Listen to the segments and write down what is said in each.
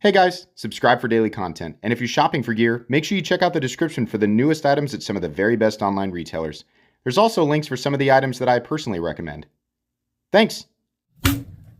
Hey guys, subscribe for daily content. And if you're shopping for gear, make sure you check out the description for the newest items at some of the very best online retailers. There's also links for some of the items that I personally recommend. Thanks!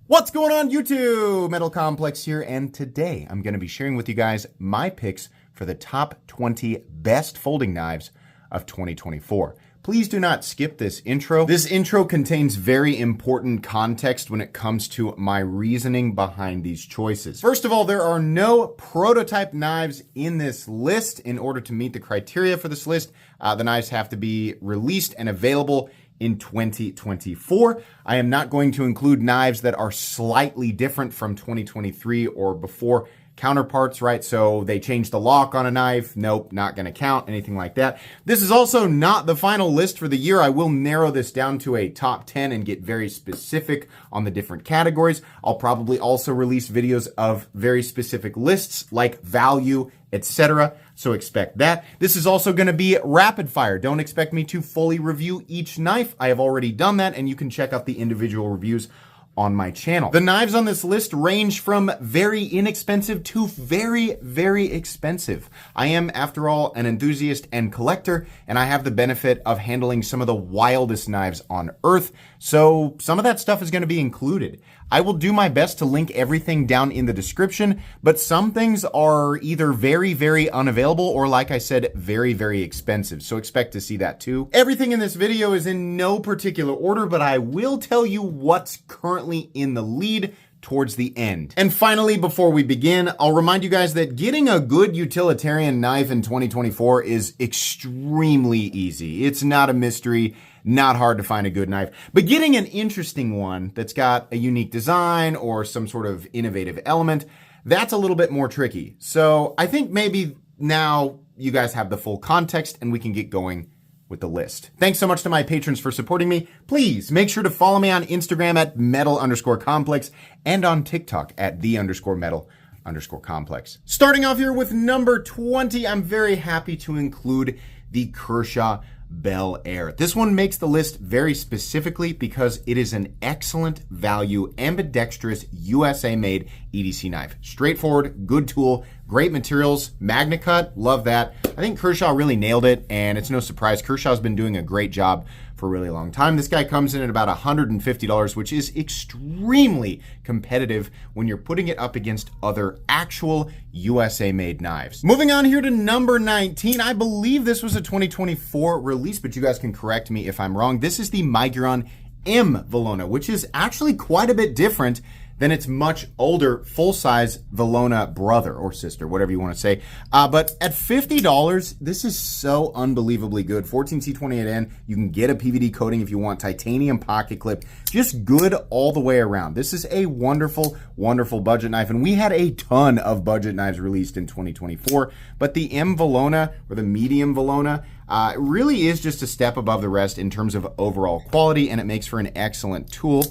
What's going on YouTube? Metal Complex here, and today I'm going to be sharing with you guys my picks for the top 20 best folding knives of 2024. Please do not skip this intro. This intro contains very important context when it comes to my reasoning behind these choices. First of all, there are no prototype knives in this list. In order to meet the criteria for this list, the knives have to be released and available in 2024. I am not going to include knives that are slightly different from 2023 or before counterparts, right? So they changed the lock on a knife. Nope, not going to count, anything like that. This is also not the final list for the year. I will narrow this down to a top 10 and get very specific on the different categories. I'll probably also release videos of very specific lists like value, etc. So expect that. This is also going to be rapid fire. Don't expect me to fully review each knife. I have already done that, and you can check out the individual reviews on my channel. The knives on this list range from very inexpensive to very, very expensive. I am, after all, an enthusiast and collector, and I have the benefit of handling some of the wildest knives on earth, so some of that stuff is going to be included. I will do my best to link everything down in the description, but some things are either very, very unavailable or, like I said, very, very expensive, so expect to see that too. Everything in this video is in no particular order, but I will tell you what's currently in the lead towards the end. And finally, before we begin, I'll remind you guys that getting a good utilitarian knife in 2024 is extremely easy. It's not a mystery, not hard to find a good knife, but getting an interesting one that's got a unique design or some sort of innovative element, that's a little bit more tricky. So I think maybe now you guys have the full context and we can get going with the list. Thanks so much to my patrons for supporting me. Please make sure to follow me on Instagram at metal_complex and on TikTok at _metal_complex. Starting off here with number 20, I'm very happy to include the Kershaw Bell Air. This one makes the list very specifically because it is an excellent value, ambidextrous, USA-made EDC knife. Straightforward, good tool, great materials, magna cut, love that. I think Kershaw really nailed it, and it's no surprise. Kershaw's been doing a great job for a really long time. This guy comes in at about $150, which is extremely competitive when you're putting it up against other actual USA-made knives. Moving on here to number 19, I believe this was a 2024 release, but you guys can correct me if I'm wrong. This is the Migron MVA, which is actually quite a bit different than its much older full-size Valona brother or sister, whatever you want to say. But at $50, this is so unbelievably good. 14C28N, you can get a PVD coating if you want, titanium pocket clip, just good all the way around. This is a wonderful, wonderful budget knife, and we had a ton of budget knives released in 2024, but the MVA, or the medium Valona, really is just a step above the rest in terms of overall quality, and it makes for an excellent tool.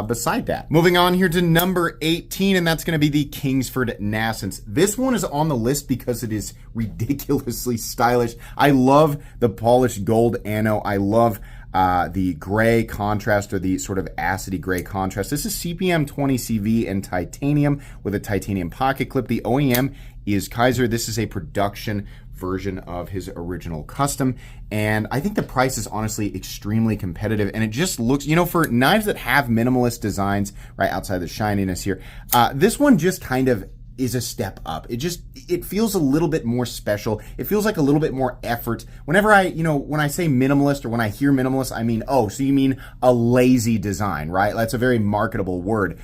Beside that, moving on here to number 18, and that's going to be the Kingsford Nassin. This one is on the list because it is ridiculously stylish. I love the polished gold ano. I love the gray contrast, or the sort of acidy gray contrast. This is CPM 20CV and titanium with a titanium pocket clip. The OEM is Kaiser. This is a production version of his original custom, and I think the price is honestly extremely competitive, and it just looks, you know, for knives that have minimalist designs right outside the shininess here, this one just kind of is a step up. It feels a little bit more special. It feels like a little bit more effort. Whenever when I say minimalist, or when I hear minimalist, I mean, oh, so you mean a lazy design, right? That's a very marketable word.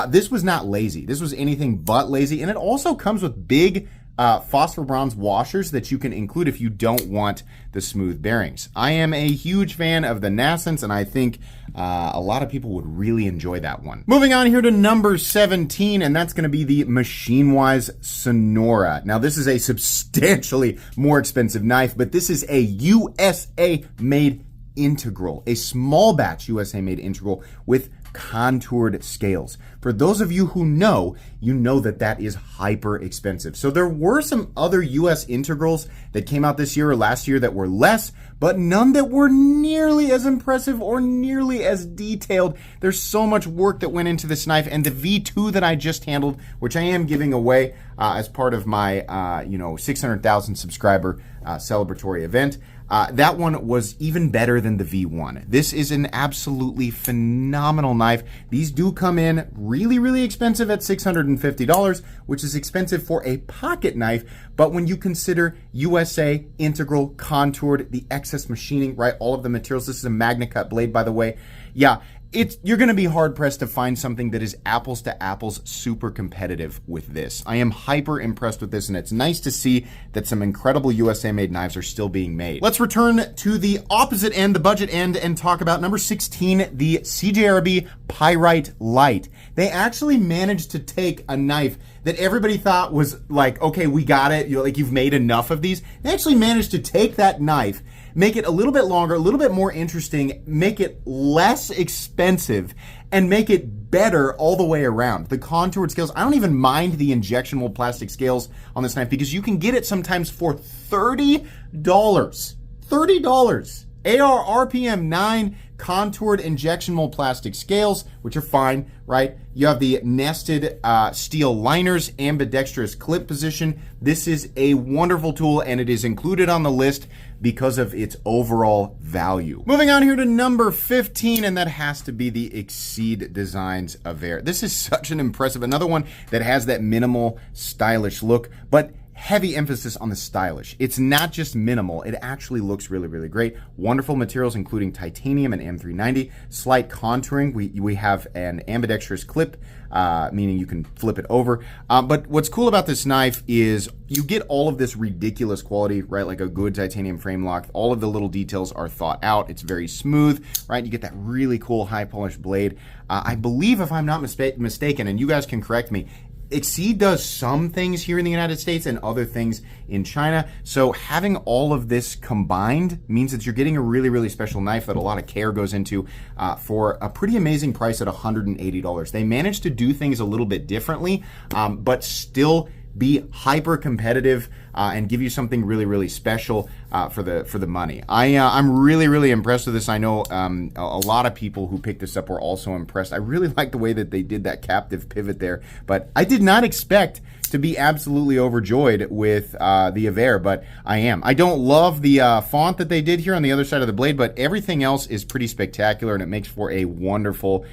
This was not lazy. This was anything but lazy, and it also comes with big phosphor bronze washers that you can include if you don't want the smooth bearings. I am a huge fan of the Nassins, and I think a lot of people would really enjoy that one. Moving on here to number 17, and that's going to be the Machinewise Sonora. Now, this is a substantially more expensive knife, but this is a USA-made integral, a small batch USA-made integral with contoured scales. For those of you who know, you know that that is hyper expensive. So there were some other US integrals that came out this year or last year that were less, but none that were nearly as impressive or nearly as detailed. There's so much work that went into this knife, and the V2 that I just handled, which I am giving away as part of my 600,000 subscriber celebratory event, that one was even better than the V1. This is an absolutely phenomenal knife. These do come in really, really expensive at $650, which is expensive for a pocket knife. But when you consider USA, integral, contoured, the excess machining, right, all of the materials, this is a Magna Cut blade, by the way. Yeah, you're going to be hard pressed to find something that is apples to apples super competitive with this. I am hyper impressed with this, and it's nice to see that some incredible USA made knives are still being made. Let's return to the opposite end, the budget end, and talk about number 16, the CJRB Pyite Lite. They actually managed to take a knife that everybody thought was like, okay, we got it, you've made enough of these. They actually managed to take that knife, make it a little bit longer, a little bit more interesting, make it less expensive, and make it better all the way around. The contoured scales, I don't even mind the injection mold plastic scales on this knife because you can get it sometimes for $30. $30. AR RPM 9 contoured injection mold plastic scales, which are fine, right? You have the nested steel liners, ambidextrous clip position. This is a wonderful tool, and it is included on the list because of its overall value. Moving on here to number 15, and that has to be the Exceed Designs Aver. This is such an impressive, another one that has that minimal, stylish look, but heavy emphasis on the stylish. It's not just minimal, it actually looks really, really great. Wonderful materials, including titanium and M390. Slight contouring. We have an ambidextrous clip, meaning you can flip it over. But what's cool about this knife is you get all of this ridiculous quality, right? Like a good titanium frame lock. All of the little details are thought out. It's very smooth, right? You get that really cool high polished blade. I believe, if I'm not mistaken, and you guys can correct me, Exceed does some things here in the United States and other things in China. So having all of this combined means that you're getting a really, really special knife that a lot of care goes into for a pretty amazing price at $180. They managed to do things a little bit differently, but still be hyper competitive and give you something really, really special for the money. I'm really, really impressed with this. I know a lot of people who picked this up were also impressed. I really like the way that they did that captive pivot there, but I did not expect to be absolutely overjoyed with the Aver, but I am. I don't love the font that they did here on the other side of the blade, but everything else is pretty spectacular, and it makes for a wonderful,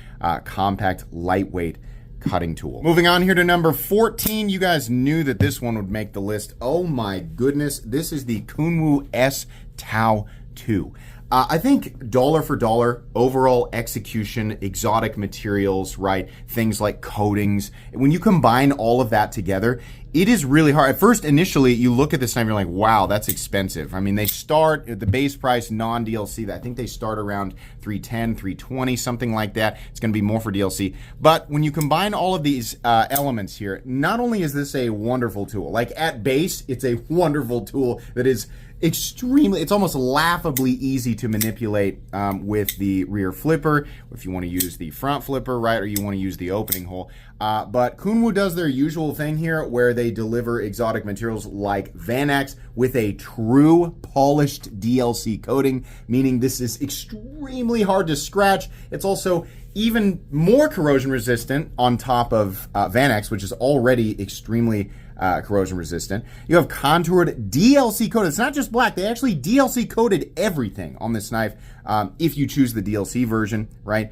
compact, lightweight cutting tool. Moving on here to number 14, you guys knew that this one would make the list. Oh my goodness, this is the Kunwu S Tau 2. I think dollar for dollar, overall execution, exotic materials, right? Things like coatings. When you combine all of that together, it is really hard. At first, initially, you look at this knife, you're like, wow, that's expensive. I mean, they start at the base price, non-DLC, I think they start around $310, $320, something like that. It's gonna be more for DLC. But when you combine all of these elements here, not only is this a wonderful tool, like at base, it's a wonderful tool that is it's almost laughably easy to manipulate with the rear flipper, if you want to use the front flipper, right, or you want to use the opening hole. But Kunwu does their usual thing here where they deliver exotic materials like Vanax with a true polished DLC coating, meaning this is extremely hard to scratch. It's also even more corrosion resistant on top of Vanax, which is already extremely corrosion resistant. You have contoured DLC coated. It's not just black. They actually DLC coated everything on this knife if you choose the DLC version, right?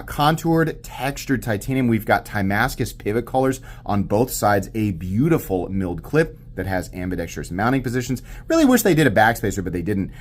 Contoured textured titanium. We've got Damascus pivot collars on both sides. A beautiful milled clip that has ambidextrous mounting positions. Really wish they did a backspacer, but they didn't.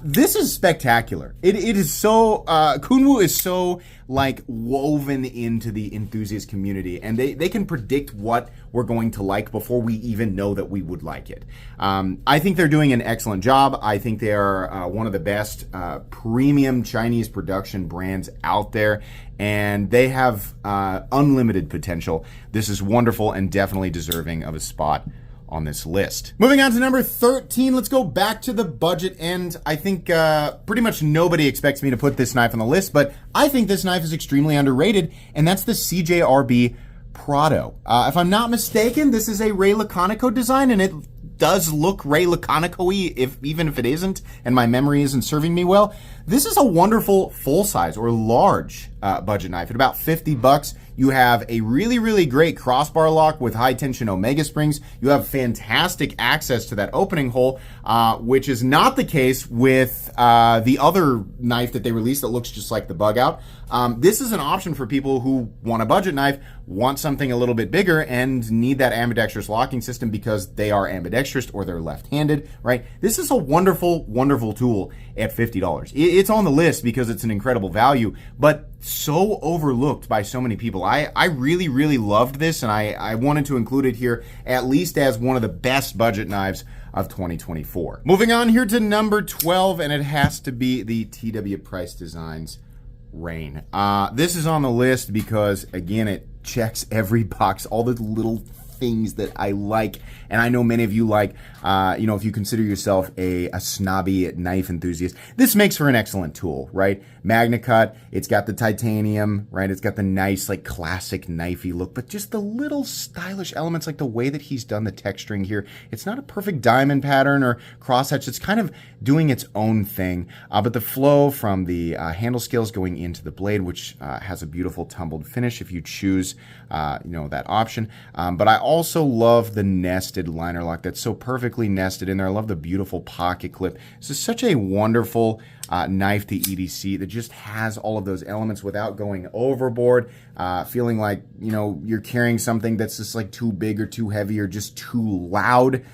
This is spectacular. It is so, Kunwu is so like woven into the enthusiast community, and they can predict what we're going to like before we even know that we would like it. I think they're doing an excellent job. I think they are one of the best premium Chinese production brands out there, and they have unlimited potential. This is wonderful and definitely deserving of a spot on this list. Moving on to number 13, let's go back to the budget end. I think pretty much nobody expects me to put this knife on the list, but I think this knife is extremely underrated, and that's the CJRB Prao. If I'm not mistaken, this is a Ray Laconico design, and it does look Ray Laconico-y, even if it isn't, and my memory isn't serving me well. This is a wonderful full-size or large budget knife. At about 50 bucks, you have a really, really great crossbar lock with high-tension Omega springs. You have fantastic access to that opening hole, which is not the case with the other knife that they released that looks just like the Bug Out. This is an option for people who want a budget knife, want something a little bit bigger, and need that ambidextrous locking system because they are ambidextrous or they're left-handed, right? This is a wonderful, wonderful tool at $50. It's on the list because it's an incredible value, but so overlooked by so many people. I really, really loved this, and I wanted to include it here at least as one of the best budget knives of 2024. Moving on here to number 12, and it has to be the TW Price Designs Rain. This is on the list because, again, it checks every box, all the little things that I like, and I know many of you like. If you consider yourself a snobby knife enthusiast, this makes for an excellent tool, right? Magna cut, it's got the titanium, right? It's got the nice, like, classic knifey look, but just the little stylish elements, like the way that he's done the texturing here. It's not a perfect diamond pattern or crosshatch. It's kind of doing its own thing, but the flow from the handle scales going into the blade, which has a beautiful tumbled finish if you choose, that option. But I also love the nested liner lock that's so perfectly nested in there. I love the beautiful pocket clip. This is such a wonderful knife to EDC that just has all of those elements without going overboard, feeling like, you're carrying something that's just like too big or too heavy or just too loud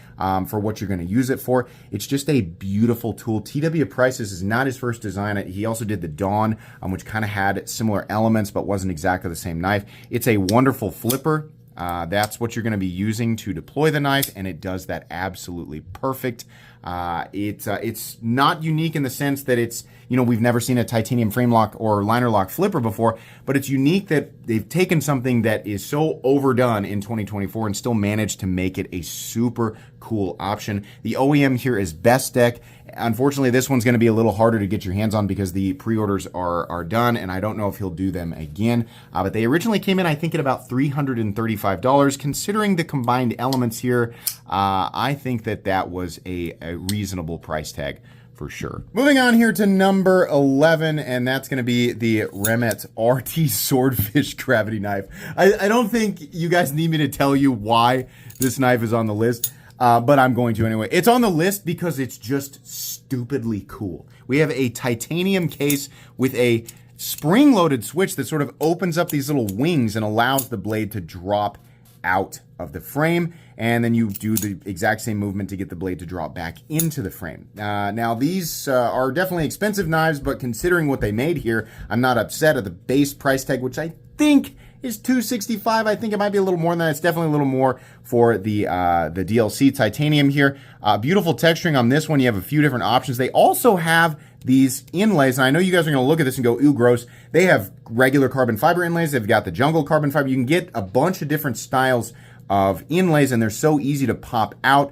for what you're going to use it for. It's just a beautiful tool. TW Price, this is not his first design. He also did the Dawn, which kind of had similar elements but wasn't exactly the same knife. It's a wonderful flipper. That's what you're going to be using to deploy the knife, and it does that absolutely perfect. It's not unique in the sense that it's, we've never seen a titanium frame lock or liner lock flipper before, but it's unique that they've taken something that is so overdone in 2024 and still managed to make it a super cool option. The OEM here is Bestech. Unfortunately, this one's going to be a little harder to get your hands on because the pre-orders are done, and I don't know if he'll do them again. But they originally came in, I think, at about $335. Considering the combined elements here, I think that was a reasonable price tag for sure. Moving on here to number 11, and that's going to be the Remet RT Swordfish Gravity Knife. I don't think you guys need me to tell you why this knife is on the list. But I'm going to anyway. It's on the list because it's just stupidly cool. We have a titanium case with a spring-loaded switch that sort of opens up these little wings and allows the blade to drop out of the frame, and then you do the exact same movement to get the blade to drop back into the frame. Now, these are definitely expensive knives, but considering what they made here, I'm not upset at the base price tag, which I think is $265. I think it might be a little more than that. It's definitely a little more for the DLC titanium here. Beautiful texturing on this one. You have a few different options. They also have these inlays, and I know you guys are going to look at this and go, ooh, gross. They have regular carbon fiber inlays. They've got the jungle carbon fiber. You can get a bunch of different styles of inlays, and they're so easy to pop out.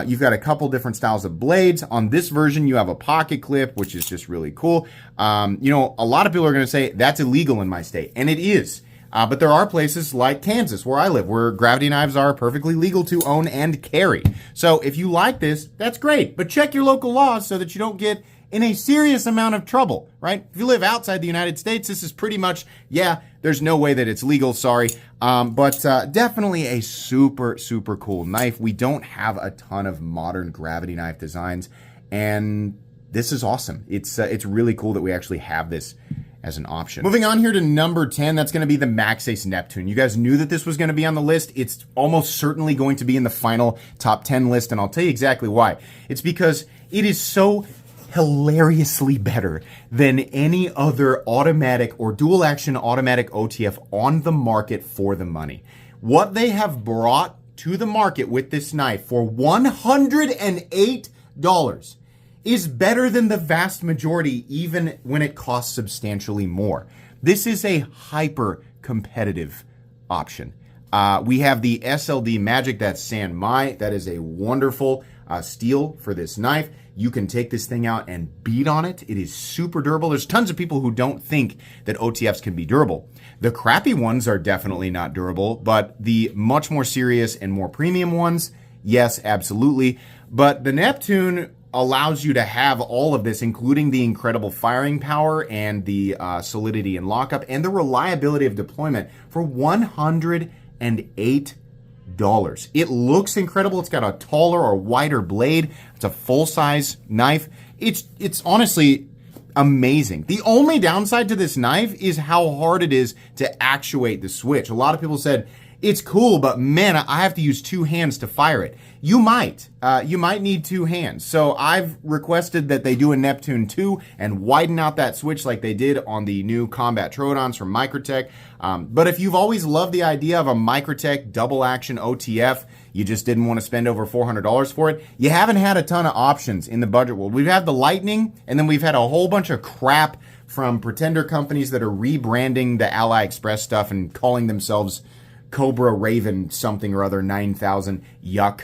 You've got a couple different styles of blades. On this version, you have a pocket clip, which is just really cool. A lot of people are going to say that's illegal in my state, and it is. But there are places like Kansas, where I live, where gravity knives are perfectly legal to own and carry. So if you like this, that's great. But check your local laws so that you don't get in a serious amount of trouble, right? If you live outside the United States, this is pretty much, there's no way that it's legal, sorry. But definitely a super, super cool knife. We don't have a ton of modern gravity knife designs, and this is awesome. It's really cool that we actually have this as an option. Moving on here to number 10, that's going to be the Maxace Neptune. You guys knew that this was going to be on the list. It's almost certainly going to be in the final top 10 list, and I'll tell you exactly why. It's because it is so hilariously better than any other automatic or dual action automatic OTF on the market for the money. What they have brought to the market with this knife for $108 is better than the vast majority, even when it costs substantially more. This is a hyper competitive option. We have the SLD Magic, that's San Mai. That is a wonderful steel for this knife. You can take this thing out and beat on it. It is super durable. There's tons of people who don't think that OTFs can be durable. The crappy ones are definitely not durable, but the much more serious and more premium ones, yes, absolutely. But the Neptune allows you to have all of this, including the incredible firing power and the solidity and lockup and the reliability of deployment for $108. It looks incredible. It's got a taller or wider blade. It's a full-size knife. It's honestly amazing. The only downside to this knife is how hard it is to actuate the switch. A lot of people said, it's cool, but man, I have to use two hands to fire it. You might need two hands. So I've requested that they do a Neptune 2 and widen out that switch like they did on the new Combat Trodons from Microtech. But if you've always loved the idea of a Microtech double action OTF, you just didn't want to spend over $400 for it, you haven't had a ton of options in the budget world. We've had the Lightning, and then we've had a whole bunch of crap from pretender companies that are rebranding the Ally Express stuff and calling themselves Cobra Raven something or other 9000. Yuck.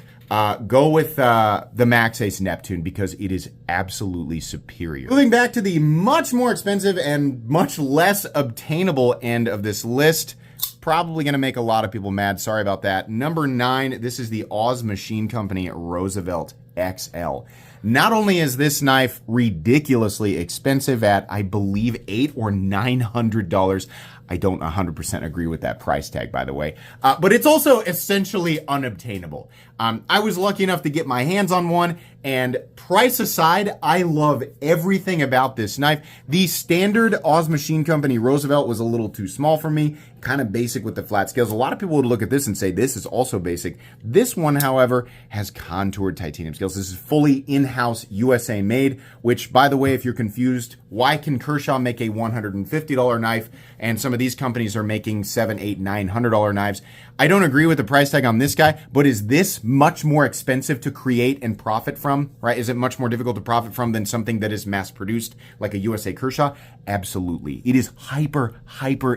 Go with the Maxace Neptune because it is absolutely superior. Moving back to the much more expensive and much less obtainable end of this list. Probably going to make a lot of people mad. Sorry about that. Number 9, this is the Oz Machine Company Roosevelt XL. Not only is this knife ridiculously expensive at, I believe, $800 or $900. I don't 100% agree with that price tag, by the way. But it's also essentially unobtainable. I was lucky enough to get my hands on one, and price aside, I love everything about this knife. The standard Oz Machine Company Roosevelt was a little too small for me, kind of basic with the flat scales. A lot of people would look at this and say this is also basic. This one, however, has contoured titanium scales. This is fully in-house USA made, which, by the way, if you're confused, why can Kershaw make a $150 knife and some of these companies are making $700, $800, $900 knives? I don't agree with the price tag on this guy, but is this much more expensive to create and profit from, right? Is it much more difficult to profit from than something that is mass produced like a USA Kershaw? Absolutely. It is hyper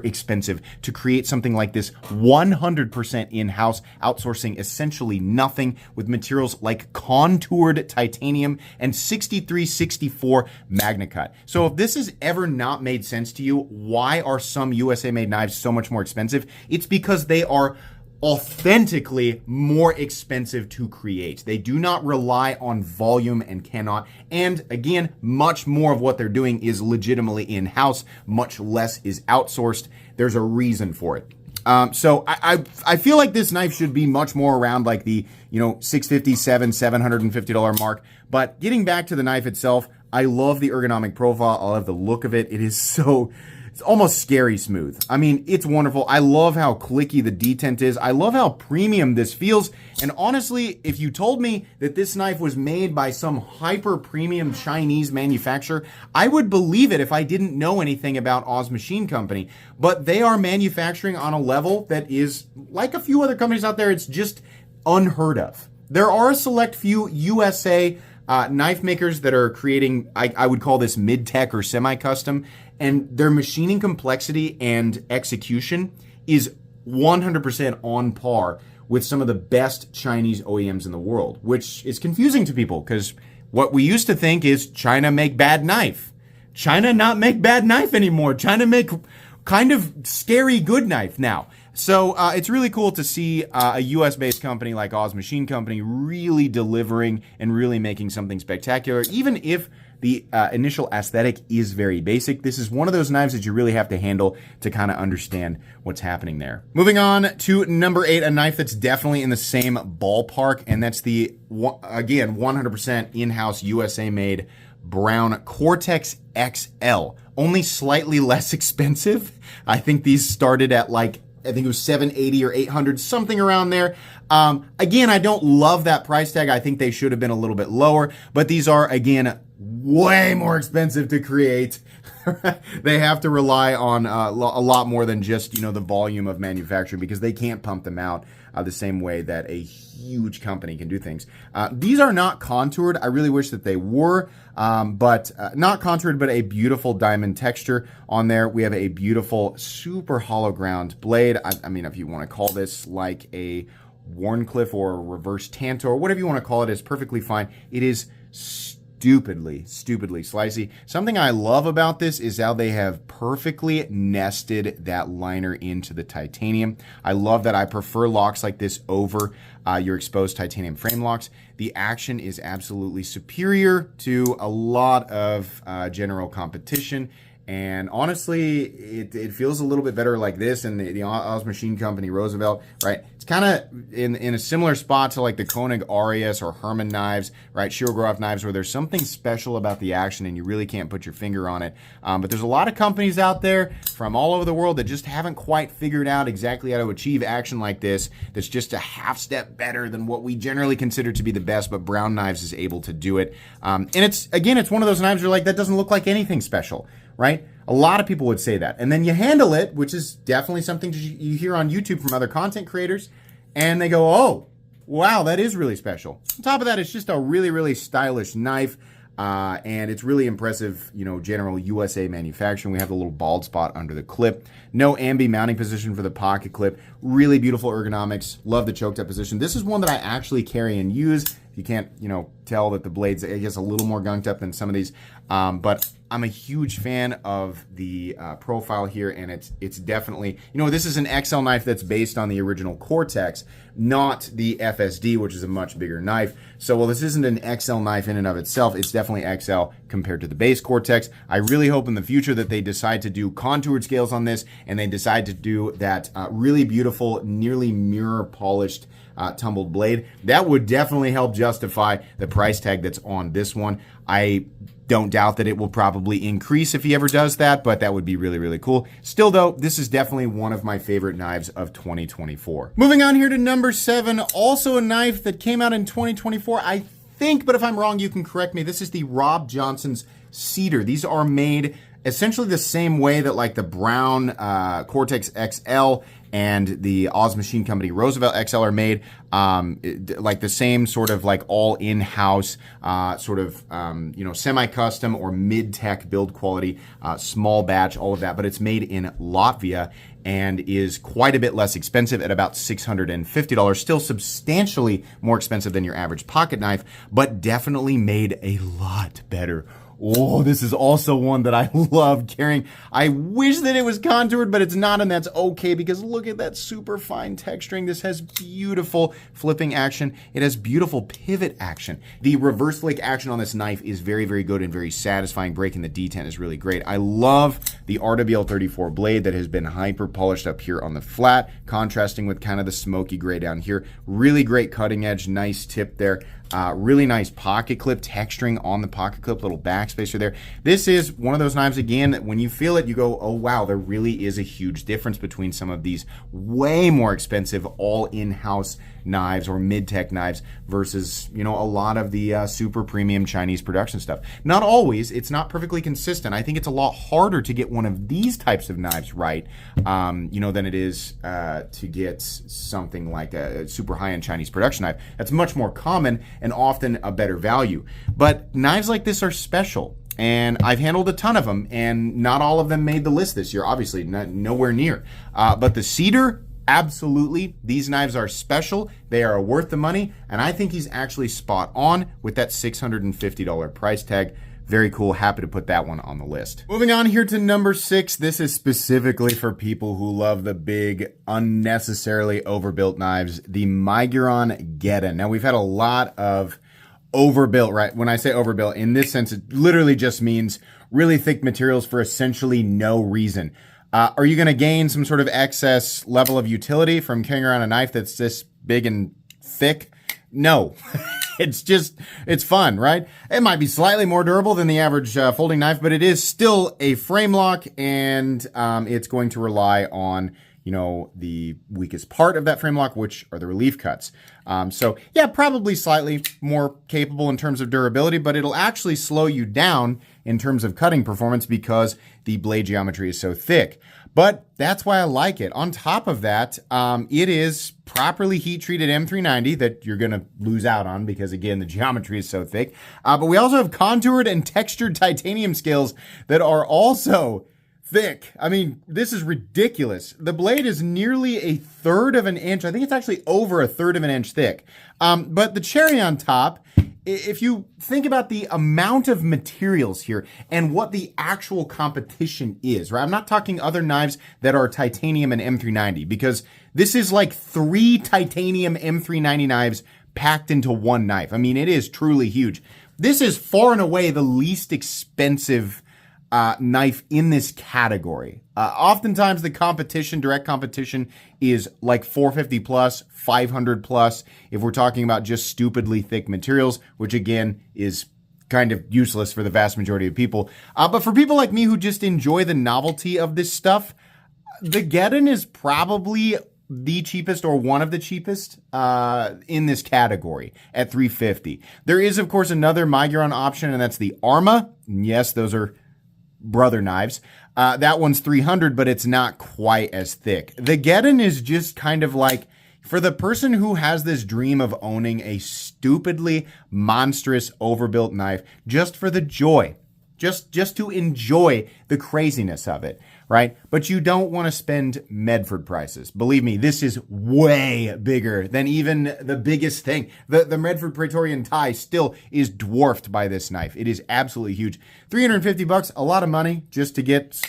expensive to create something like this 100% in-house, outsourcing essentially nothing with materials like contoured titanium and 6364 Magna Cut. So if this has ever not made sense to you, why are some USA made knives so much more expensive? It's because they are authentically more expensive to create. They do not rely on volume and cannot. And again, much more of what they're doing is legitimately in-house. Much less is outsourced. There's a reason for it. So I feel like this knife should be much more around like the, $650, $750 mark. But getting back to the knife itself, I love the ergonomic profile. I love the look of it. It's almost scary smooth. I mean, it's wonderful. I love how clicky the detent is. I love how premium this feels. And honestly, if you told me that this knife was made by some hyper premium Chinese manufacturer, I would believe it if I didn't know anything about Oz Machine Company. But they are manufacturing on a level that is, like a few other companies out there, it's just unheard of. There are a select few USA knife makers that are creating, I would call this mid-tech or semi-custom, and their machining complexity and execution is 100% on par with some of the best Chinese OEMs in the world, which is confusing to people because what we used to think is China make bad knife. China not make bad knife anymore. China make kind of scary good knife now. So it's really cool to see a US-based company like Oz Machine Company really delivering and really making something spectacular, even if the initial aesthetic is very basic. This is one of those knives that you really have to handle to kind of understand what's happening there. Moving on to number 8, a knife that's definitely in the same ballpark, and that's the, again, 100% in-house USA-made brown Cortex XL. Only slightly less expensive. I think these started at I think it was $780 or $800, something around there. Again, I don't love that price tag. I think they should have been a little bit lower, but these are, again, way more expensive to create. They have to rely on a lot more than just, the volume of manufacturing because they can't pump them out. the same way that a huge company can do things. These are not contoured. I really wish that they were, but not contoured, but a beautiful diamond texture on there. We have a beautiful, super hollow ground blade. I mean, if you want to call this like a Warncliffe or a reverse Tantor, whatever you want to call it, is perfectly fine. It is stupidly slicey. Something I love about this is how they have perfectly nested that liner into the titanium. I love that. I prefer locks like this over your exposed titanium frame locks. The action is absolutely superior to a lot of general competition. And honestly, it feels a little bit better like this, and the Oz Machine Company Roosevelt, right? It's kind of in a similar spot to like the Koenig Arias or Herman knives, right? Shirogorov knives, where there's something special about the action and you really can't put your finger on it. But there's a lot of companies out there from all over the world that just haven't quite figured out exactly how to achieve action like this. That's just a half step better than what we generally consider to be the best, but Brown Knives is able to do it. And it's one of those knives where like that doesn't look like anything special, right? A lot of people would say that. And then you handle it, which is definitely something you hear on YouTube from other content creators, and they go, oh, wow, that is really special. On top of that, it's just a really stylish knife, and it's really impressive, general USA manufacturing. We have the little bald spot under the clip. No ambi mounting position for the pocket clip. Really beautiful ergonomics. Love the choked up position. This is one that I actually carry and use. You can't, tell that the blade's, I guess, a little more gunked up than some of these, but I'm a huge fan of the profile here, and it's definitely, this is an XL knife that's based on the original Cortex, not the FSD, which is a much bigger knife. So while this isn't an XL knife in and of itself, it's definitely XL compared to the base Cortex. I really hope in the future that they decide to do contoured scales on this, and they decide to do that really beautiful, nearly mirror polished tumbled blade. That would definitely help justify the price tag that's on this one. I don't doubt that it will probably increase if he ever does that, but that would be really cool. Still though, this is definitely one of my favorite knives of 2024. Moving on here to number 7, also a knife that came out in 2024, I think, but if I'm wrong, you can correct me. This is the Rob Johnson's Cedar. These are made essentially the same way that like the Brown Cortex XL and the Oz Machine Company Roosevelt XL are made, like the same sort of like all in-house semi-custom or mid-tech build quality, small batch, all of that, but it's made in Latvia and is quite a bit less expensive at about $650, still substantially more expensive than your average pocket knife, but definitely made a lot better. Oh, this is also one that I love carrying. I wish that it was contoured, but it's not, and that's okay because look at that super fine texturing. This has beautiful flipping action. It has beautiful pivot action. The reverse flick action on this knife is very good and very satisfying. Breaking the detent is really great. I love the RWL34 blade that has been hyper polished up here on the flat, contrasting with kind of the smoky gray down here. Really great cutting edge, nice tip there. Really nice pocket clip texturing on the pocket clip, little backspacer there. This is one of those knives, again, that when you feel it, you go, oh wow, there really is a huge difference between some of these way more expensive all in-house knives or mid-tech knives versus, a lot of the super premium Chinese production stuff. Not always. It's not perfectly consistent. I think it's a lot harder to get one of these types of knives right, than it is to get something like a super high-end Chinese production knife. That's much more common and often a better value. But knives like this are special, and I've handled a ton of them, and not all of them made the list this year, obviously, nowhere near. But the Cedar, absolutely, these knives are special. They are worth the money, and I think he's actually spot on with that $650 price tag. Very cool. Happy to put that one on the list. Moving on here to number 6. This is specifically for people who love the big, unnecessarily overbuilt knives, the Migon Genon. Now, we've had a lot of overbuilt, right? When I say overbuilt, in this sense, it literally just means really thick materials for essentially no reason. Are you going to gain some sort of excess level of utility from carrying around a knife that's this big and thick? No. It's fun, right? It might be slightly more durable than the average folding knife, but it is still a frame lock, and it's going to rely on, the weakest part of that frame lock, which are the relief cuts. So yeah, probably slightly more capable in terms of durability, but it'll actually slow you down in terms of cutting performance because the blade geometry is so thick. But that's why I like it. On top of that, it is properly heat-treated M390 that you're going to lose out on because, again, the geometry is so thick. But we also have contoured and textured titanium scales that are also thick. I mean, this is ridiculous. The blade is nearly a third of an inch. I think it's actually over a third of an inch thick. But the cherry on top, if you think about the amount of materials here and what the actual competition is, right? I'm not talking other knives that are titanium and M390 because this is like 3 titanium M390 knives packed into one knife. I mean, it is truly huge. This is far and away the least expensive knife in this category. Oftentimes the competition, direct competition, is like $450 plus, $500 plus, if we're talking about just stupidly thick materials, which again is kind of useless for the vast majority of people. But for people like me who just enjoy the novelty of this stuff, the Genon is probably the cheapest or one of the cheapest in this category at $350. There is, of course, another Migron option, and that's the Arma. Yes, those are brother knives. That one's $300, but it's not quite as thick. The Genon is just kind of like, for the person who has this dream of owning a stupidly monstrous overbuilt knife, just for the joy, just to enjoy the craziness of it, right? But you don't want to spend Medford prices. Believe me, this is way bigger than even the biggest thing. The Medford Praetorian tie still is dwarfed by this knife. It is absolutely huge. $350, a lot of money just to get,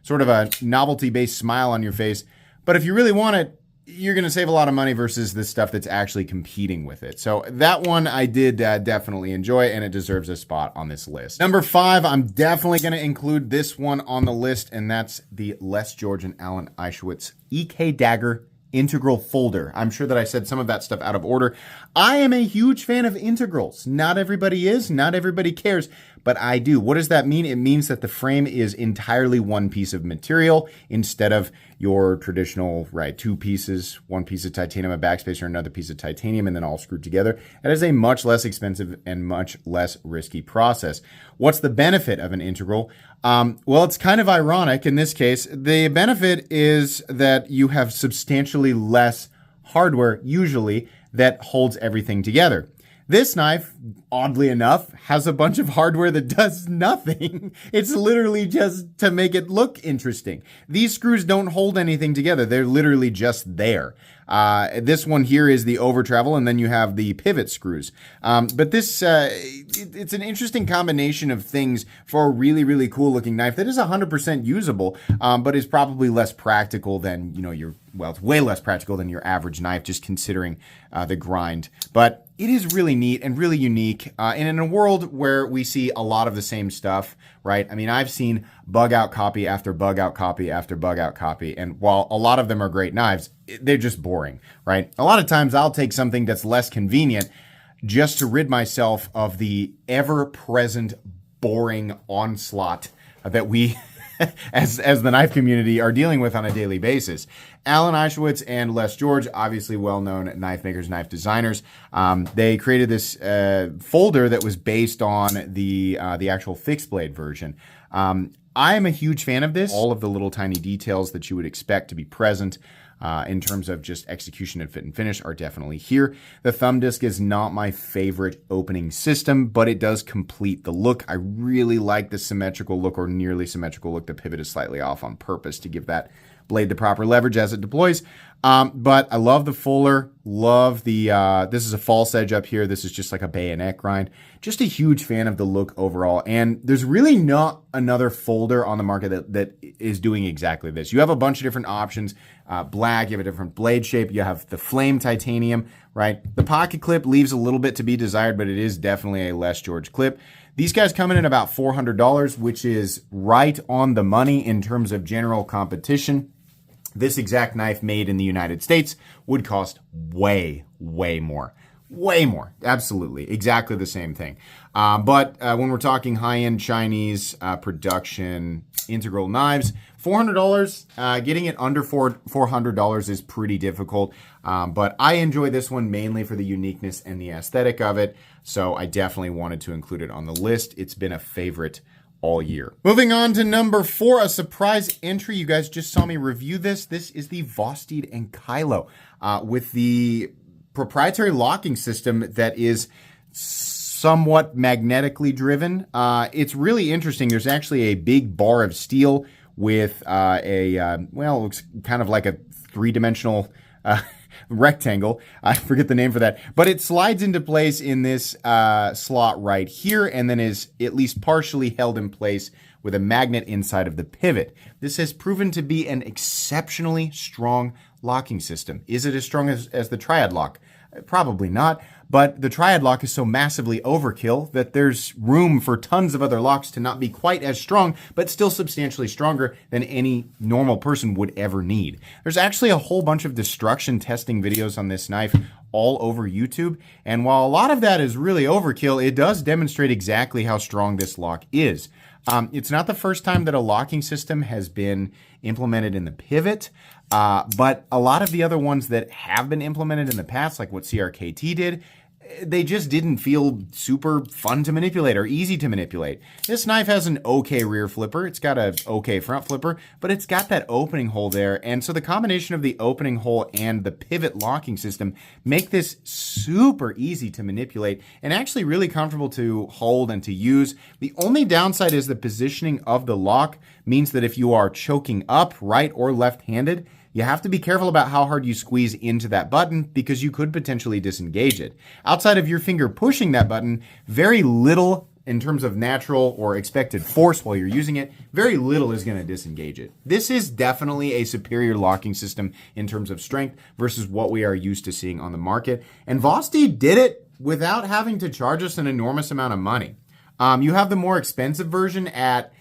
sort of a novelty-based smile on your face. But if you really want it, you're going to save a lot of money versus the stuff that's actually competing with it. So that one I did definitely enjoy, and it deserves a spot on this list. Number 5, I'm definitely going to include this one on the list, and that's the Les George and Alan Eichowitz EK Dagger integral folder. I'm sure that I said some of that stuff out of order. I am a huge fan of integrals. Not everybody is, not everybody cares, but I do. What does that mean? It means that the frame is entirely one piece of material instead of your traditional, right, 2 pieces, 1 piece of titanium, a backspacer, another piece of titanium, and then all screwed together. That is a much less expensive and much less risky process. What's the benefit of an integral? Well, it's kind of ironic in this case. The benefit is that you have substantially less hardware, usually, that holds everything together. This knife, oddly enough, has a bunch of hardware that does nothing. It's literally just to make it look interesting. These screws don't hold anything together. They're literally just there. This one here is the over travel, and then you have the pivot screws. But this, it's an interesting combination of things for a really, really cool looking knife that is 100% usable, but is probably less practical than, it's way less practical than your average knife, just considering the grind. But it is really neat and really unique. And in a world where we see a lot of the same stuff, right? I mean, I've seen bug out copy after bug out copy after bug out copy. And while a lot of them are great knives, they're just boring, right? A lot of times I'll take something that's less convenient just to rid myself of the ever-present boring onslaught that we as the knife community are dealing with on a daily basis. Alan Eichowitz and Les George, obviously well-known knife makers, knife designers. They created this folder that was based on the actual fixed blade version. I am a huge fan of this. All of the little tiny details that you would expect to be present in terms of just execution and fit and finish are definitely here. The thumb disc is not my favorite opening system, but it does complete the look. I really like the symmetrical look or nearly symmetrical look. The pivot is slightly off on purpose to give that blade the proper leverage as it deploys. But I love the fuller, love the, this is a false edge up here. This is just like a bayonet grind. Just a huge fan of the look overall. And there's really not another folder on the market that is doing exactly this. You have a bunch of different options. Black, you have a different blade shape. You have the flame titanium, right? The pocket clip leaves a little bit to be desired, but it is definitely a Les George clip. These guys come in at about $400, which is right on the money in terms of general competition. This exact knife made in the United States would cost way, way more. Way more. Absolutely. Exactly the same thing. But when we're talking high-end Chinese production integral knives, $400, getting it under $400 is pretty difficult. But I enjoy this one mainly for the uniqueness and the aesthetic of it. So I definitely wanted to include it on the list. It's been a favorite all year. Moving on to number 4, a surprise entry. You guys just saw me review this. This is the Vostede and Kylo with the proprietary locking system that is somewhat magnetically driven. It's really interesting. There's actually a big bar of steel with it looks kind of like a 3-dimensional rectangle. I forget the name for that, but it slides into place in this slot right here and then is at least partially held in place with a magnet inside of the pivot. This has proven to be an exceptionally strong locking system. Is it as strong as the Triad lock? Probably not, but the Triad lock is so massively overkill that there's room for tons of other locks to not be quite as strong, but still substantially stronger than any normal person would ever need. There's actually a whole bunch of destruction testing videos on this knife all over YouTube, and while a lot of that is really overkill, it does demonstrate exactly how strong this lock is. It's not the first time that a locking system has been implemented in the pivot, but a lot of the other ones that have been implemented in the past, like what CRKT did, they just didn't feel super fun to manipulate or easy to manipulate. This knife has an okay rear flipper. It's got an okay front flipper, but it's got that opening hole there. And so the combination of the opening hole and the pivot locking system make this super easy to manipulate and actually really comfortable to hold and to use. The only downside is the positioning of the lock means that if you are choking up, right or left-handed, you have to be careful about how hard you squeeze into that button because you could potentially disengage it. Outside of your finger pushing that button, very little in terms of natural or expected force while you're using it, very little is going to disengage it. This is definitely a superior locking system in terms of strength versus what we are used to seeing on the market. And Vostede did it without having to charge us an enormous amount of money. You have the more expensive version at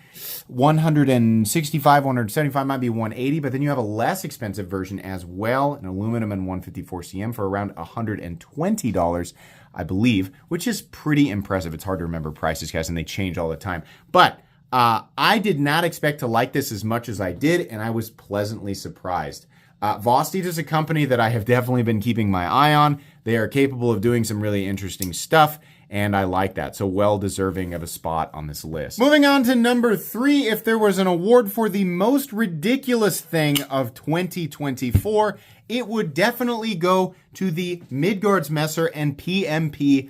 $165, $175, might be $180, but then you have a less expensive version as well, an aluminum and 154 cm for around $120, I believe, which is pretty impressive. It's hard to remember prices, guys, and they change all the time. But I did not expect to like this as much as I did, and I was pleasantly surprised. Vostede is a company that I have definitely been keeping my eye on. They are capable of doing some really interesting stuff, and I like that. So well deserving of a spot on this list. Moving on to number 3, if there was an award for the most ridiculous thing of 2024, it would definitely go to the Midgårdsmesser and PMP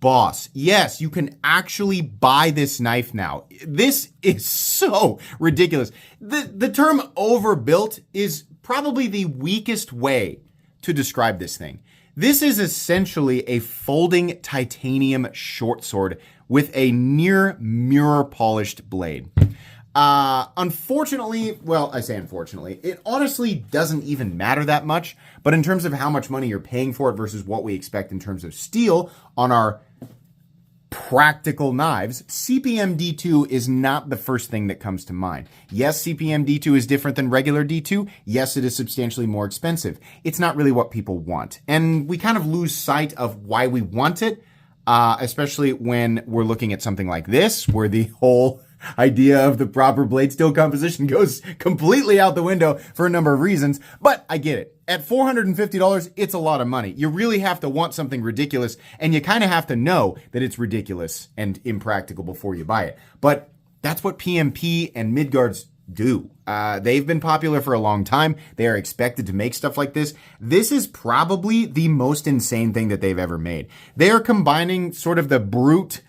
Boss. Yes, you can actually buy this knife now. This is so ridiculous. The term overbuilt is probably the weakest way to describe this thing. This is essentially a folding titanium short sword with a near mirror polished blade. Unfortunately, well, I say unfortunately, it honestly doesn't even matter that much, but in terms of how much money you're paying for it versus what we expect in terms of steel on our practical knives, CPM D2 is not the first thing that comes to mind. Yes, CPM D2 is different than regular D2. Yes, it is substantially more expensive. It's not really what people want. And we kind of lose sight of why we want it, especially when we're looking at something like this, where the whole idea of the proper blade steel composition goes completely out the window for a number of reasons. But I get it. At $450, it's a lot of money. You really have to want something ridiculous, and you kind of have to know that it's ridiculous and impractical before you buy it. But that's what PMP and Midgårds do. They've been popular for a long time. They are expected to make stuff like this. This is probably the most insane thing that they've ever made. They are combining sort of the brute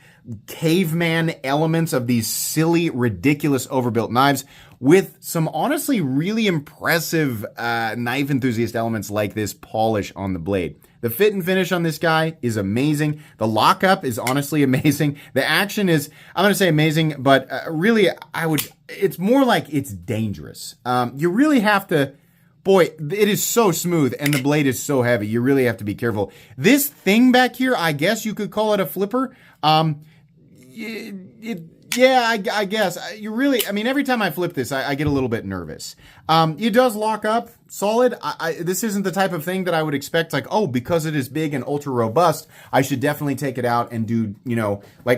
caveman elements of these silly, ridiculous, overbuilt knives with some honestly really impressive knife enthusiast elements like this polish on the blade. The fit and finish on this guy is amazing. The lockup is honestly amazing. The action is, I'm going to say amazing, but really it's more like it's dangerous. You really have to, boy, it is so smooth and the blade is so heavy. You really have to be careful. This thing back here, I guess you could call it a flipper. Yeah, I guess. Every time I flip this, I get a little bit nervous. It does lock up solid. This isn't the type of thing that I would expect, like, oh, because it is big and ultra robust, I should definitely take it out and do,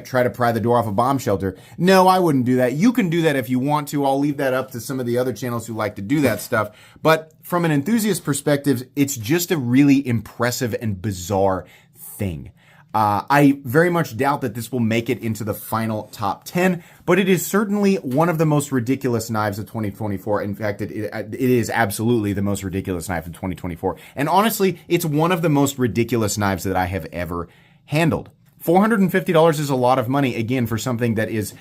try to pry the door off a bomb shelter. No, I wouldn't do that. You can do that if you want to. I'll leave that up to some of the other channels who like to do that stuff. But from an enthusiast perspective, it's just a really impressive and bizarre thing. I very much doubt that this will make it into the final top 10, but it is certainly one of the most ridiculous knives of 2024. In fact, it is absolutely the most ridiculous knife of 2024. And honestly, it's one of the most ridiculous knives that I have ever handled. $450 is a lot of money, again, for something that is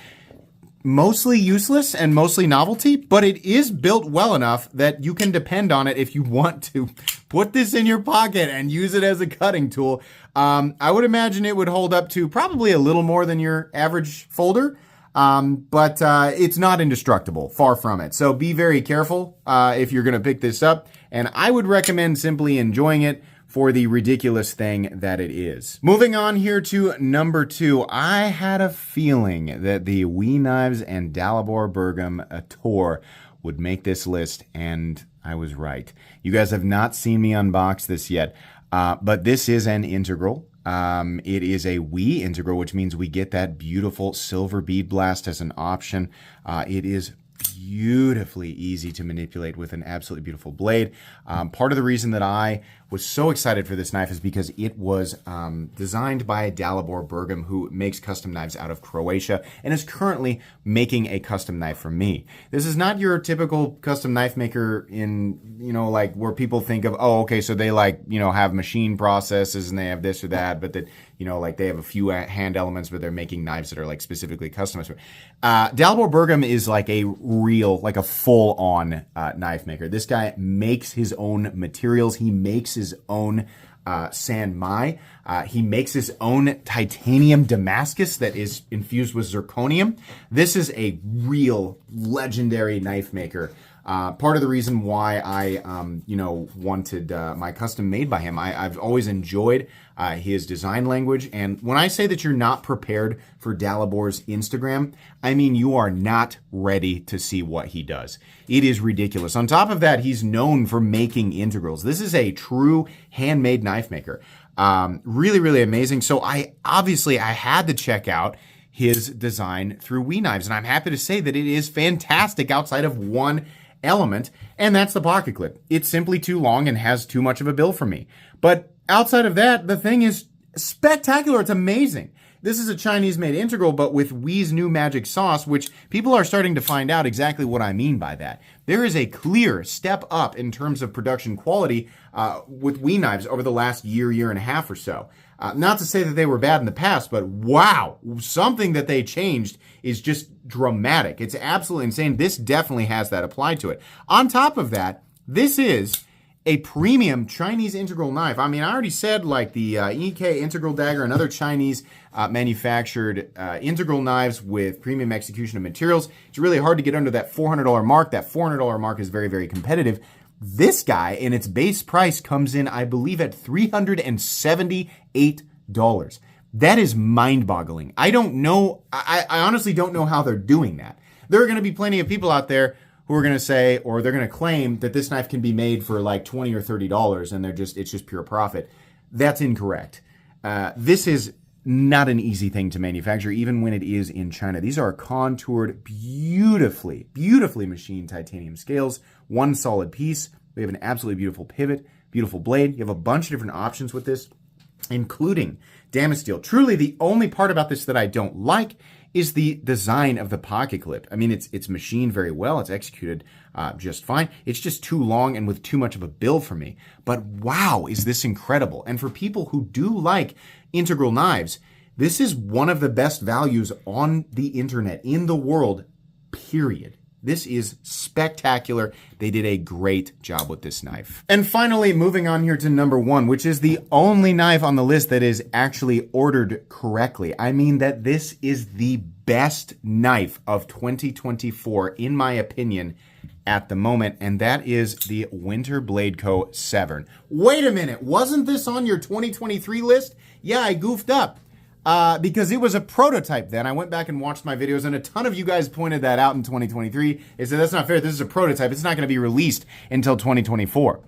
mostly useless and mostly novelty, but it is built well enough that you can depend on it if you want to put this in your pocket and use it as a cutting tool. I would imagine it would hold up to probably a little more than your average folder, but it's not indestructible, far from it. So be very careful if you're going to pick this up, and I would recommend simply enjoying it for the ridiculous thing that it is. Moving on here to number 2, I had a feeling that the WE Knives and Dalibor Bergam tour would make this list, and I was right. You guys have not seen me unbox this yet, but this is an integral. It is a WE integral, which means we get that beautiful silver bead blast as an option. It is beautifully easy to manipulate with an absolutely beautiful blade. Part of the reason that I was so excited for this knife is because it was designed by Dalibor Bergam, who makes custom knives out of Croatia and is currently making a custom knife for me. This is not your typical custom knife maker in, like where people think of, oh, okay, so they have machine processes and they have this or that, but that, they have a few hand elements, but they're making knives that are specifically customized. Dalibor Bergam is a full-on knife maker. This guy makes his own materials. He makes his own San Mai. He makes his own titanium Damascus that is infused with zirconium. This is a real legendary knife maker. Part of the reason why I, wanted my custom made by him, I've always enjoyed his design language. And when I say that you're not prepared for Dalibor's Instagram, I mean you are not ready to see what he does. It is ridiculous. On top of that, he's known for making integrals. This is a true handmade knife maker. Really, really amazing. So I had to check out his design through WE Knives, and I'm happy to say that it is fantastic outside of one element, and that's the pocket clip. It's simply too long and has too much of a bill for me. But outside of that, the thing is spectacular. It's amazing. This is a Chinese-made integral, but with WE's new magic sauce, which people are starting to find out exactly what I mean by that. There is a clear step up in terms of production quality with WE Knives over the last year and a half or so. Not to say that they were bad in the past, but wow, something that they changed is just dramatic. It's absolutely insane. This definitely has that applied to it. On top of that, this is a premium Chinese integral knife. I mean, I already said the EK integral dagger and other Chinese manufactured integral knives with premium execution of materials. It's really hard to get under that $400 mark. That $400 mark is very, very competitive. This guy, in its base price, comes in, I believe, at $378. That is mind-boggling. I don't know. I honestly don't know how they're doing that. There are going to be plenty of people out there who are going to say, or they're going to claim that this knife can be made for $20 or $30 and it's just pure profit. That's incorrect. This is not an easy thing to manufacture, even when it is in China. These are contoured, beautifully machined titanium scales, one solid piece. We have an absolutely beautiful pivot, beautiful blade. You have a bunch of different options with this, including damascene steel. Truly, the only part about this that I don't like is the design of the pocket clip. I mean, it's machined very well. It's executed just fine. It's just too long and with too much of a bill for me. But wow, is this incredible. And for people who do like integral knives, this is one of the best values on the internet, in the world, period. This is spectacular. They did a great job with this knife. And finally, moving on here to number 1, which is the only knife on the list that is actually ordered correctly. I mean that this is the best knife of 2024, in my opinion, at the moment, and that is the Winter Blade Co. Severn. Wait a minute, wasn't this on your 2023 list? Yeah, I goofed up. Because it was a prototype then. I went back and watched my videos, and a ton of you guys pointed that out in 2023. They said, that's not fair. This is a prototype. It's not going to be released until 2024.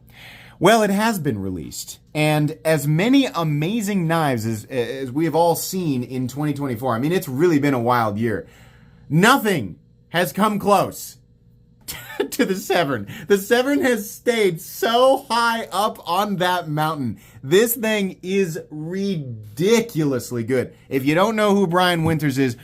Well, it has been released. And as many amazing knives as we have all seen in 2024, I mean, it's really been a wild year. Nothing has come close to the Severn. The Severn has stayed so high up on that mountain. This thing is ridiculously good. If you don't know who Brian Winters is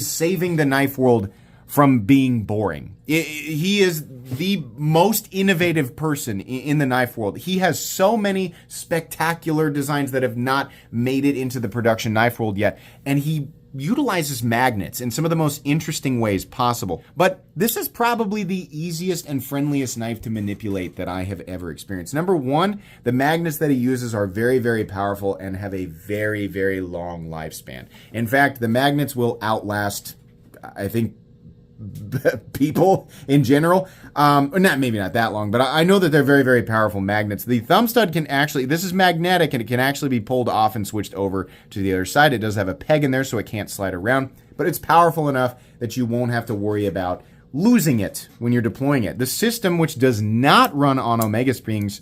saving the knife world from being boring. He is the most innovative person in the knife world. He has so many spectacular designs that have not made it into the production knife world yet, and he utilizes magnets in some of the most interesting ways possible. But this is probably the easiest and friendliest knife to manipulate that I have ever experienced. Number one, the magnets that he uses are very, very powerful and have a very, very long lifespan. In fact, the magnets will outlast, I think, people in general. Maybe not that long, but I know that they're very, very powerful magnets. The thumb stud can actually, this is magnetic, and it can actually be pulled off and switched over to the other side. It does have a peg in there, so it can't slide around, but it's powerful enough that you won't have to worry about losing it when you're deploying it. The system, which does not run on Omega springs,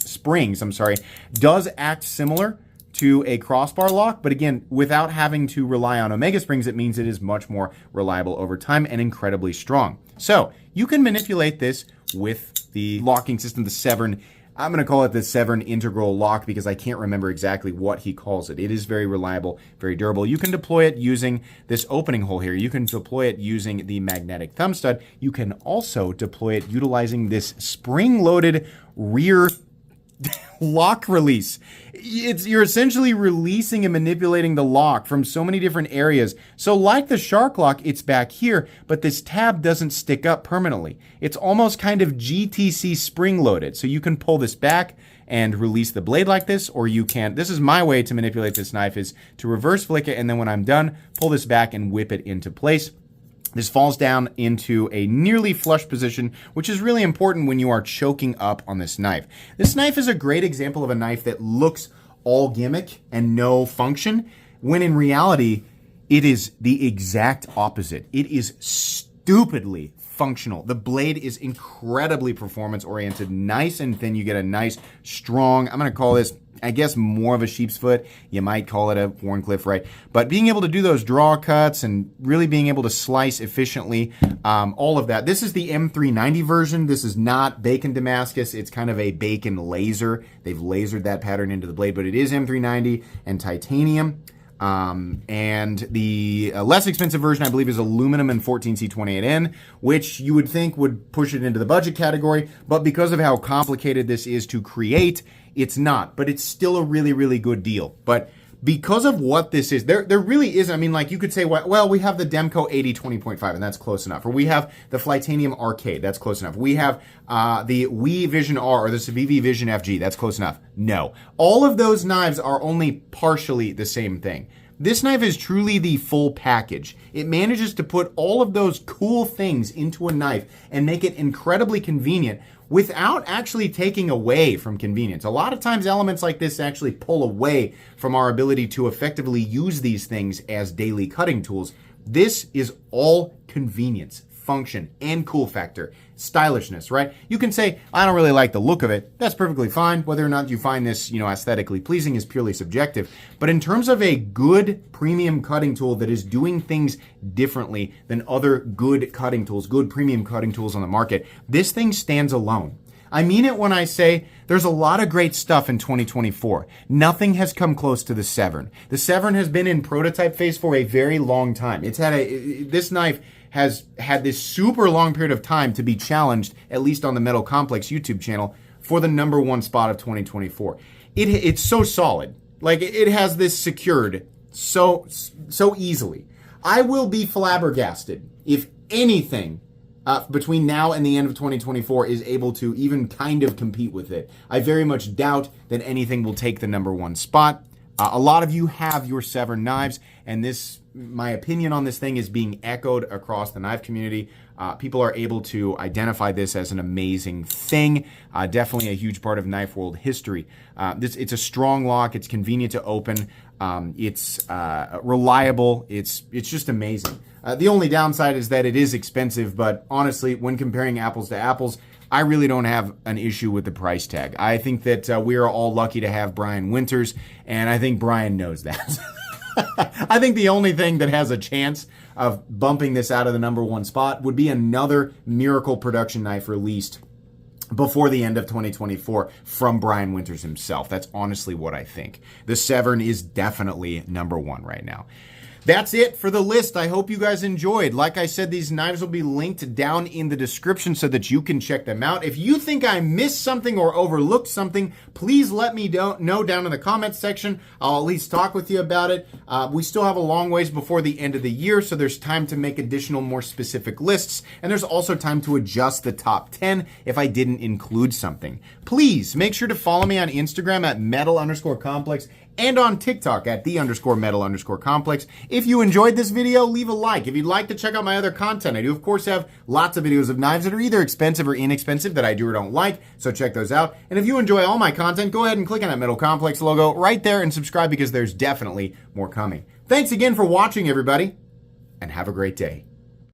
does act similar to a crossbar lock, but again, without having to rely on Omega springs, it means it is much more reliable over time and incredibly strong. So you can manipulate this with the locking system, the Severn. I'm going to call it the Severn Integral Lock because I can't remember exactly what he calls it. It is very reliable, very durable. You can deploy it using this opening hole here. You can deploy it using the magnetic thumb stud. You can also deploy it utilizing this spring-loaded rear lock release. You're essentially releasing and manipulating the lock from so many different areas. So like the Shark Lock, it's back here, but this tab doesn't stick up permanently. It's almost kind of GTC spring loaded. So you can pull this back and release the blade like this, or you can, this is my way to manipulate this knife, is to reverse flick it, and then when I'm done, pull this back and whip it into place. This falls down into a nearly flush position, which is really important when you are choking up on this knife. This knife is a great example of a knife that looks all gimmick and no function, when in reality, it is the exact opposite. It is stupidly functional. The blade is incredibly performance-oriented, nice and thin. You get a nice, strong, I'm going to call this, I guess, more of a sheep's foot. You might call it a Wharncliffe, right? But being able to do those draw cuts and really being able to slice efficiently, all of that. This is the M390 version. This is not Bacon Damascus. It's kind of a Bacon laser. They've lasered that pattern into the blade, but it is M390 and titanium. And the less expensive version, I believe, is aluminum and 14C28N, which you would think would push it into the budget category. But because of how complicated this is to create, it's not. But it's still a really, really good deal. But because of what this is, there really is, I mean, like you could say, well, we have the Demco 80 20.5, and that's close enough. Or we have the Flytanium Arcade, that's close enough. We have the Wii Vision R or the Civivi Vision FG, that's close enough. No. All of those knives are only partially the same thing. This knife is truly the full package. It manages to put all of those cool things into a knife and make it incredibly convenient without actually taking away from convenience. A lot of times elements like this actually pull away from our ability to effectively use these things as daily cutting tools. This is all convenience, function, and cool factor. Stylishness, right? You can say, I don't really like the look of it. That's perfectly fine. Whether or not you find this, aesthetically pleasing is purely subjective. But in terms of a good premium cutting tool that is doing things differently than other good cutting tools, good premium cutting tools on the market, this thing stands alone. I mean it when I say there's a lot of great stuff in 2024. Nothing has come close to the Severn. The Severn has been in prototype phase for a very long time. This knife has had this super long period of time to be challenged, at least on the Metal Complex YouTube channel, for the #1 spot of 2024. It's so solid. Like, it has this secured so easily. I will be flabbergasted if anything between now and the end of 2024 is able to even kind of compete with it. I very much doubt that anything will take the #1 spot. A lot of you have your Severn knives, and my opinion on this thing is being echoed across the knife community. People are able to identify this as an amazing thing. Definitely a huge part of knife world history. It's a strong lock. It's convenient to open. It's reliable. It's just amazing. The only downside is that it is expensive, but honestly, when comparing apples to apples, I really don't have an issue with the price tag. I think that we are all lucky to have Brian Winters, and I think Brian knows that. I think the only thing that has a chance of bumping this out of the number one spot would be another Miracle production knife released before the end of 2024 from Brian Winters himself. That's honestly what I think. The Severn is definitely number one right now. That's it for the list. I hope you guys enjoyed. Like I said, these knives will be linked down in the description so that you can check them out. If you think I missed something or overlooked something, please let me know down in the comments section. I'll at least talk with you about it. We still have a long ways before the end of the year, so there's time to make additional, more specific lists. And there's also time to adjust the top 10 if I didn't include something. Please make sure to follow me on Instagram at metal_complex and on TikTok at _metal_complex. If you enjoyed this video, leave a like. If you'd like to check out my other content, I do of course have lots of videos of knives that are either expensive or inexpensive that I do or don't like, so check those out. And if you enjoy all my content, go ahead and click on that Metal Complex logo right there and subscribe because there's definitely more coming. Thanks again for watching, everybody, and have a great day.